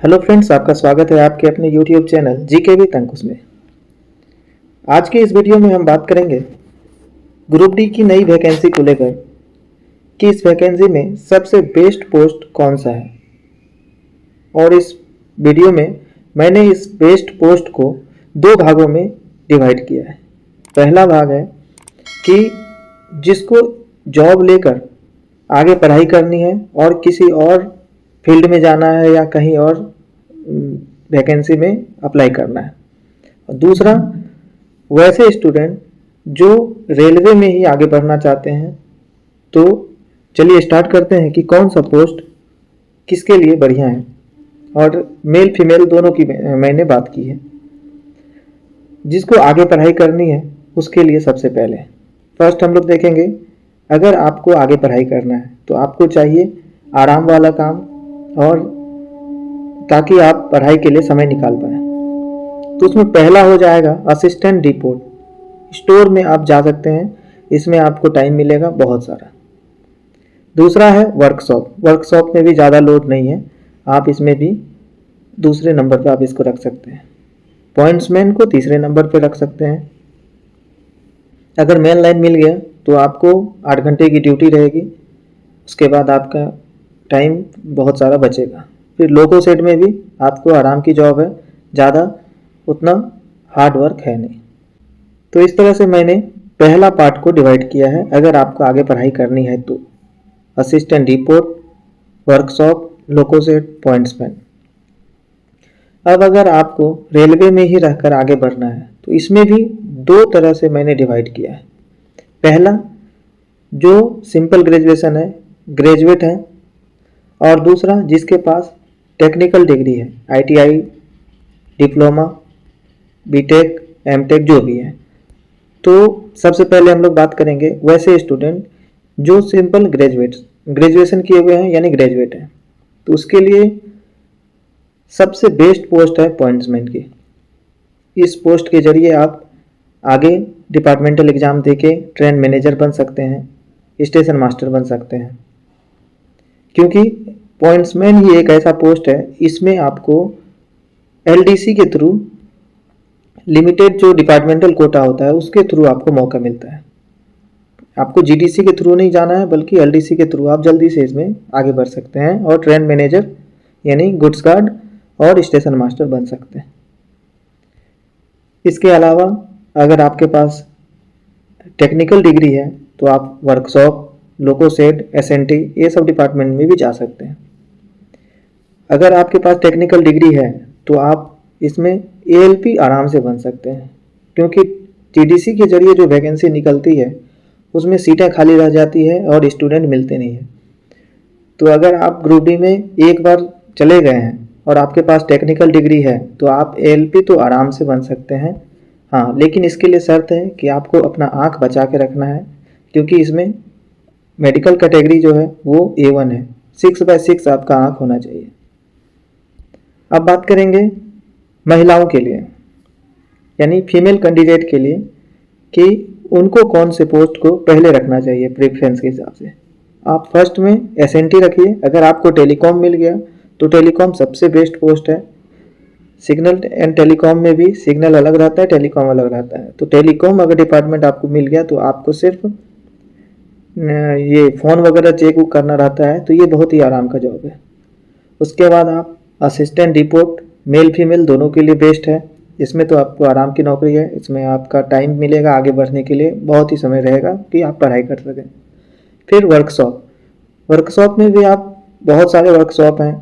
Hello friends, आपका स्वागत है आपके अपने यूट्यूब चैनल जीके विद अंकुश में। आज के इस वीडियो में हम बात करेंगे ग्रुप डी की नई वैकेंसी को लेकर कि इस वैकेंसी में सबसे बेस्ट पोस्ट कौन सा है। और इस वीडियो में मैंने इस बेस्ट पोस्ट को दो भागों में डिवाइड किया है। पहला भाग है कि जिसको जॉब लेकर आगे पढ़ाई करनी है और किसी और फील्ड में जाना है या कहीं और वैकेंसी में अप्लाई करना है। और दूसरा वैसे स्टूडेंट जो रेलवे में ही आगे बढ़ना चाहते हैं। तो चलिए स्टार्ट करते हैं कि कौन सा पोस्ट किसके लिए बढ़िया है। और मेल फीमेल दोनों की मैंने बात की है। जिसको आगे पढ़ाई करनी है उसके लिए सबसे पहले फर्स्ट हम लोग देखेंगे, अगर आपको आगे पढ़ाई करना है तो आपको चाहिए आराम वाला काम, और ताकि आप पढ़ाई के लिए समय निकाल पाए। तो उसमें पहला हो जाएगा असिस्टेंट डिपोट। स्टोर में आप जा सकते हैं, इसमें आपको टाइम मिलेगा बहुत सारा। दूसरा है वर्कशॉप। वर्कशॉप में भी ज़्यादा लोड नहीं है, आप इसमें भी दूसरे नंबर पर आप इसको रख सकते हैं। पॉइंट्समैन को तीसरे नंबर पर रख सकते हैं। अगर मेन लाइन मिल गया तो आपको 8 घंटे की ड्यूटी रहेगी, उसके बाद आपका टाइम बहुत सारा बचेगा। फिर लोको सेट में भी आपको आराम की जॉब है, ज़्यादा उतना हार्ड वर्क है नहीं। तो इस तरह से मैंने पहला पार्ट को डिवाइड किया है। अगर आपको आगे पढ़ाई करनी है तो असिस्टेंट डिपोट, वर्कशॉप, लोको सेट, पॉइंट्समैन। अब अगर आपको रेलवे में ही रहकर आगे बढ़ना है तो इसमें भी दो तरह से मैंने डिवाइड किया है। पहला जो सिंपल ग्रेजुएशन है, ग्रेजुएट है, और दूसरा जिसके पास टेक्निकल डिग्री है, आईटीआई, डिप्लोमा, बीटेक, एमटेक जो भी है। तो सबसे पहले हम लोग बात करेंगे वैसे स्टूडेंट जो सिंपल ग्रेजुएशन किए हुए हैं यानी ग्रेजुएट हैं। तो उसके लिए सबसे बेस्ट पोस्ट है पॉइंट्समैन की। इस पोस्ट के जरिए आप आगे डिपार्टमेंटल एग्ज़ाम देके ट्रेन मैनेजर बन सकते हैं, स्टेशन मास्टर बन सकते हैं। क्योंकि पॉइंट्समैन ही एक ऐसा पोस्ट है, इसमें आपको एलडीसी के थ्रू, लिमिटेड जो डिपार्टमेंटल कोटा होता है उसके थ्रू आपको मौका मिलता है। आपको जीडीसी के थ्रू नहीं जाना है, बल्कि एलडीसी के थ्रू आप जल्दी से इसमें आगे बढ़ सकते हैं और ट्रेन मैनेजर यानी गुड्स गार्ड और स्टेशन मास्टर बन सकते हैं। इसके अलावा अगर आपके पास टेक्निकल डिग्री है तो आप वर्कशॉप, लोको सेट, एसएनटी ये सब डिपार्टमेंट में भी जा सकते हैं। अगर आपके पास टेक्निकल डिग्री है तो आप इसमें एएलपी आराम से बन सकते हैं, क्योंकि टीडीसी के जरिए जो वैकेंसी निकलती है उसमें सीटें खाली रह जाती है और स्टूडेंट मिलते नहीं हैं। तो अगर आप ग्रुप डी में एक बार चले गए हैं और आपके पास टेक्निकल डिग्री है तो आप एएलपी तो आराम से बन सकते हैं। हाँ, लेकिन इसके लिए शर्त है कि आपको अपना आँख बचा के रखना है, क्योंकि इसमें मेडिकल कैटेगरी जो है वो A1 है। 6/6 आपका आँख होना चाहिए। अब बात करेंगे महिलाओं के लिए यानी फीमेल कैंडिडेट के लिए कि उनको कौन से पोस्ट को पहले रखना चाहिए प्रेफरेंस के हिसाब से। आप फर्स्ट में एसएनटी रखिए। अगर आपको टेलीकॉम मिल गया तो टेलीकॉम सबसे बेस्ट पोस्ट है। सिग्नल एंड टेलीकॉम में भी सिग्नल अलग रहता है, टेलीकॉम अलग रहता है। तो टेलीकॉम अगर डिपार्टमेंट आपको मिल गया तो आपको सिर्फ ये फ़ोन वगैरह चेक करना रहता है, तो ये बहुत ही आराम का जॉब है। उसके बाद आप असिस्टेंट डिपोट, मेल फीमेल दोनों के लिए बेस्ट है। इसमें तो आपको आराम की नौकरी है, इसमें आपका टाइम मिलेगा आगे बढ़ने के लिए, बहुत ही समय रहेगा कि आप पढ़ाई कर सकें। फिर वर्कशॉप। वर्कशॉप में भी आप बहुत सारे वर्कशॉप हैं,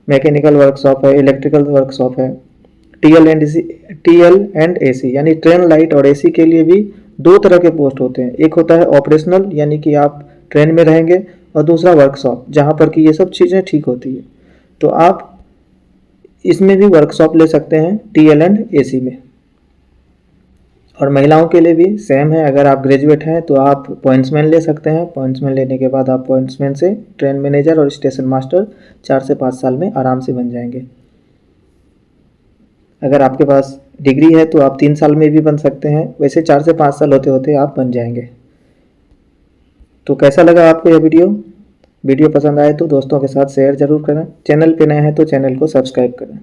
मैकेनिकल वर्कशॉप है, इलेक्ट्रिकल वर्कशॉप है, टीएल एंड एसी यानी ट्रेन लाइट और एसी के लिए भी दो तरह के पोस्ट होते हैं। एक होता है ऑपरेशनल यानी कि आप ट्रेन में रहेंगे, और दूसरा वर्कशॉप जहाँ पर कि ये सब चीज़ें ठीक होती है। तो आप इसमें भी वर्कशॉप ले सकते हैं टीएल एंड एसी में। और महिलाओं के लिए भी सेम है। अगर आप ग्रेजुएट हैं तो आप पॉइंट्समैन ले सकते हैं। पॉइंट्समैन लेने के बाद आप पॉइंट्समैन से ट्रेन मैनेजर और स्टेशन मास्टर 4 से 5 साल में आराम से बन जाएंगे। अगर आपके पास डिग्री है तो आप 3 साल में भी बन सकते हैं। वैसे 4 से 5 साल होते होते आप बन जाएंगे। तो कैसा लगा आपको यह वीडियो? वीडियो पसंद आए तो दोस्तों के साथ शेयर जरूर करें। चैनल पे नए हैं तो चैनल को सब्सक्राइब करें।